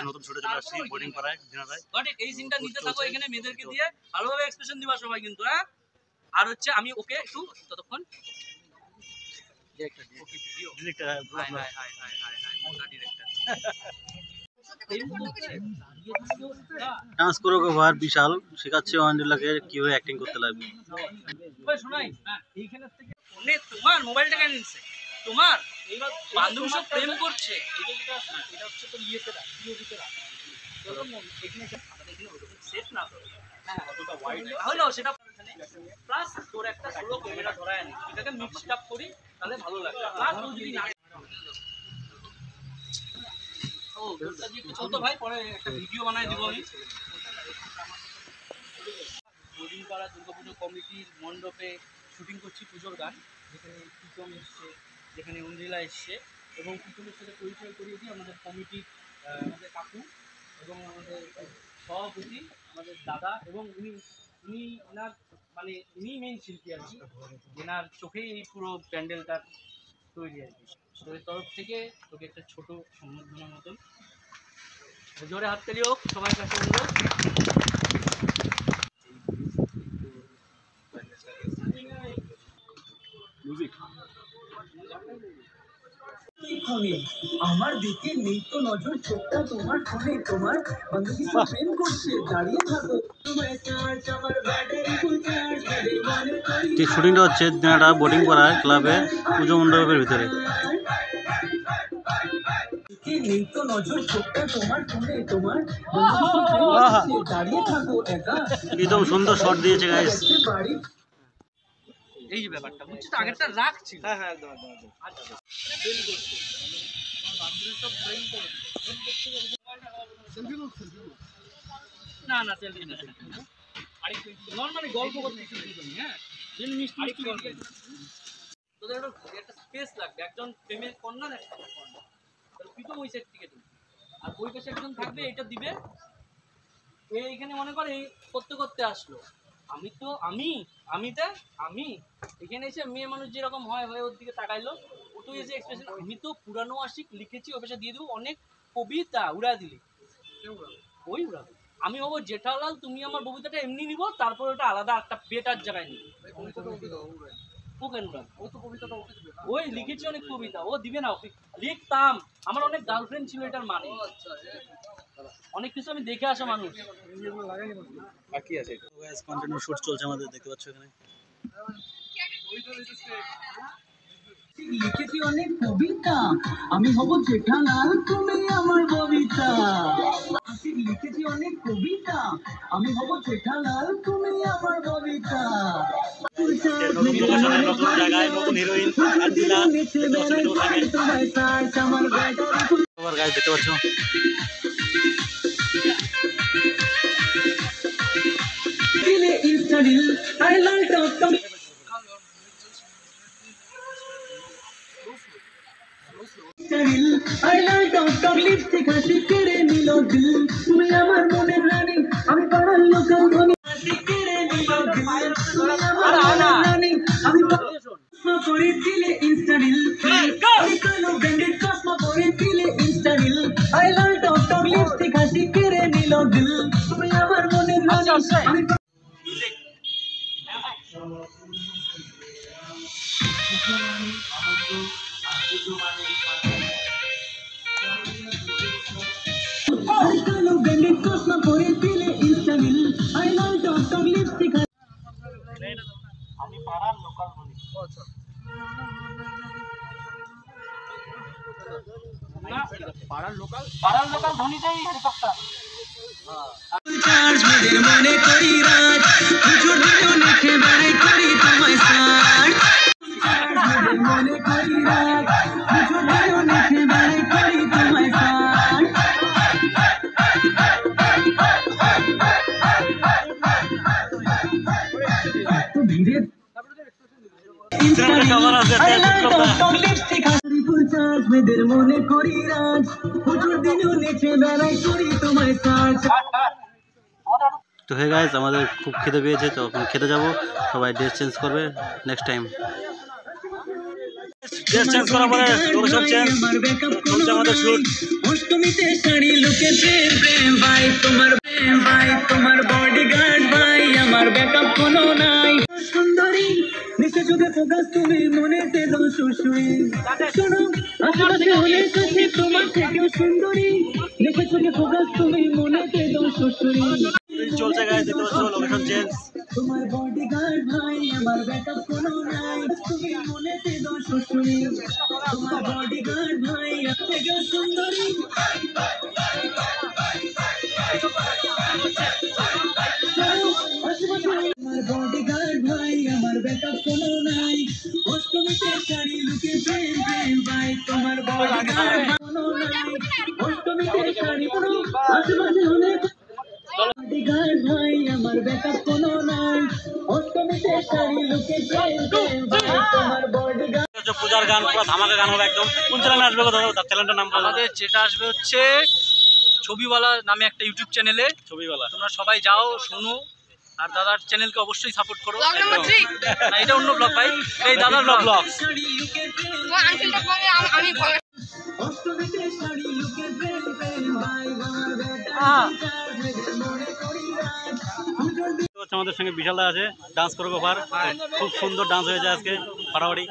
নতুন ছোট চলে আসছি বোর্ডিং পাড়ায় দিনারায়। এই সিনটা নিতে থাকো এখানে মেয়েদেরকে দিয়ে ভালোভাবে এক্সপ্রেশন দিবা সবাই কিন্তু। হ্যাঁ, আর হচ্ছে আমি ওকে একটু ততক্ষণ ডান্স কোরিওগ্রাফার বিশাল শেখাচ্ছে ওয়ান্ডারলাকে কিভাবে অ্যাক্টিং করতে লাগবে। শোনাই এইখানে থেকে ফোনে তোমার মোবাইলটা কেন নিচ্ছে তোমার এইবার বান্ধবী সব প্রেম করছে। এটা হচ্ছে তো ইয়েতে রাখ পিওভিতে রাখ চলো এখানে সেট না তো হ্যাঁ অতটা ওয়াইড তাহলে সেটা প্লাস তোর একটা স্লো ক্যামেরা ধরায় না এটাকে মিক্সড আপ করি তাহলে ভালো লাগবে। প্লাস ও যদি না ও দোস্তাজি একটু চল তো ভাই পরে একটা ভিডিও বানাই দিব আমি। বোর্ডিং পাড়া দুর্গাপুজো কমিটির মণ্ডপে শুটিং করছি পুজোর গান, যেখানে প্রীতম এসছে, যেখানে অঞ্জিলা এসছে এবং প্রীতমের সাথে পরিচয় করিয়ে দিই আমাদের কমিটির আমাদের কাকু এবং আমাদের সভাপতি আমাদের দাদা এবং উনি ওনার মানে উনি মেইন শিল্পী আর কি, ওনার চোখেই এই পুরো প্যান্ডেলটা তৈরি আর কি। তোদের তরফ থেকে তোকে একটা ছোট সম্বর্ধনার মতন জোরে হাততালি হোক সবার কাছে অনুরোধ। আমার দিকে নেই তো নজর, চোখটা তোমার ফোনে, তোমার বান্ধবী প্রেম করছে, দাঁড়িয়ে থাকো। শুটিংটা হচ্ছে দিনাটা বোর্ডিং পাড়ায় ক্লাবে পুজো মণ্ডপের ভিতরে। নেই তো নজর, চোখটা তোমার ফোনে, তোমার দাঁড়িয়ে থাকো একা। একদম সুন্দর শট দিয়েছে গাইস। এই যে ব্যাপারটা বুঝছি তো আগেরটা রাখছি। হ্যাঁ হ্যাঁ একদম একদম আচ্ছা ফেল করছে আমার বান্ধবী সব ফ্রেন্ড করে না না সেলফি না আরেকটু নরমালি গল্প করতে শুরু করি। হ্যাঁ দিন মিষ্টি গল্প তোদের একটা স্পেস লাগবে, একজন প্রেমের কন্যা একটা কন্যা তাহলে পিতো ওই সেট থেকে দিবি আর ওই পাশে একজন থাকবে এটা দিবে। এইখানে মনে করে এই করতে করতে আসলো আমি এখানে এসে মেয়ে মানুষ যেরকম হয় ওর দিকে তাকাইলো ও তো এসে এক্সপ্রেশন আমি তো পুরানো আশিক লিখেছি ওর পাশে দিয়ে দেবো অনেক কবিতা উড়া দিলি ওই উড়াবো আমি হবো জেঠালাল তুমি আমার কবিতাটা এমনি নিবো তারপর ওটা আলাদা একটা বেটার জায়গায় নিবো। ও কেন উড়াবে ও তো কবিতাটা ওই লিখেছি অনেক কবিতা ও দিবে না লিখতাম আমার অনেক গার্লফ্রেন্ড ছিল এটার মানে অনেক কিছু আমি দেখে আসা মানুষ। বাকি আছে কন্টিনিউ শুট চলছে আমাদের দেখতে পাচ্ছ এখানে। লিখেছি অনেক কবিতা আমি হব জেঠালাল তুমি আমার কবিতা। লিখেছি অনেক কবিতা আমি হব জেঠালাল তুমি আমার কবিতা। নতুন জায়গায় নতুন হিরোইন গাইস দেখতে পাচ্ছ। তুমি আমার মনের রানী আমি পাড়ার লোকাল ধনী আমি করে দিলে ইনস্টারিল কালো ব্র্যান্ডেড চশমা পরে দিলে ইনস্টারিল I Lal talk talk lipstick হাসি কেড়ে নিল দিল তুমি আমার মনের রানী আমি কালো ব্র্যান্ডেড চশমা পরে দিলে ইনস্টারিল I Lal talk talk lipstick আমি পাড়ার লোকাল ধনী পাড়ার লোকাল ধনীটাই হেলিকপ্টার চার্জ মেদের মনে করি রাত পুজো দিও লিখে বারে করি তোমায় সার মেদের মনে করি রাত পুজো দিও লিখে বারে করি তোমায় সার তো ধীরে মেয়েদের মনে করি রাজ পুজোর দিনও লিখে বেড়াই করি তোমায় সার্চ। তো হে গাইস আমাদের খুব খিদে পেয়েছে তো এখন খেতে যাবো, সবাই ড্রেস চেঞ্জ করবে নেক্সট টাইম। ড্রেস চেঞ্জ করার পরে লোকেশন চেঞ্জ চলছে আমাদের শুট। অষ্টমীতে শাড়ি লুকে প্রেম প্রেম ভাই তোমার বডিগার্ড ভাই আমার ব্যাকআপ কোনো নাই সুন্দরী নিচে চোখে ফোকাস তুমি মনেতে দাও সুসুই শোনো আশেপাশে অনেক আছে তোমার থেকেও সুন্দরী নিচে চোখে ফোকাস তুমি মনেতে দাও সুসুই চলছে গাইস, দেখতে পাচ্ছ লোকেশন চেঞ্জ। তোমার বডিগার্ড ভাই আমার ব্যাকআপ কোনো নাই তুমি মনেতে দাও সুসুই তোমার বডিগার্ড ভাই থেকেও সুন্দরী আমার বডিগার্ড ভাই আমার ব্যাকআপ কোনো নাই অষ্টমীতে শাড়ি লুকে প্রেম প্রেম ভাই তোমার বডিগার্ড কোনো নাই অষ্টমীতে শাড়ি পুরো আশেপাশে অনেক বডিগার্ড ভাই আমার ব্যাকআপ কোনো নাই অষ্টমীতে শাড়ি লুকে প্রেম প্রেম ভাই তোমার বডিগার্ড পূজার গান পুরো ধামাকা গান হবে একদম। কোন চ্যানেলে আসবে কথা তার চ্যানেলটার নাম বলো। আমাদের যেটা আসবে হচ্ছে ছবিওয়ালা নামে একটা ইউটিউব চ্যানেলে। ছবিওয়ালা তোমরা সবাই যাও শোনো, আর দাদার চ্যানেলকে অবশ্যই সাপোর্ট করো। না, এটা অন্য ব্লগ ভাই, এই দাদার ব্লগ। শাড়ি লুকে প্রেম অষ্টমীতে শাড়ি লুকে প্রেম প্রেম ভাই আমার ব্যাকআপ মনে করি রাত আমাদের সঙ্গে বিশাল দা আছে, ডান্স কোরিওগ্রাফার। খুব সুন্দর ডান্স হয়েছে আজকে ফাটাফাটি।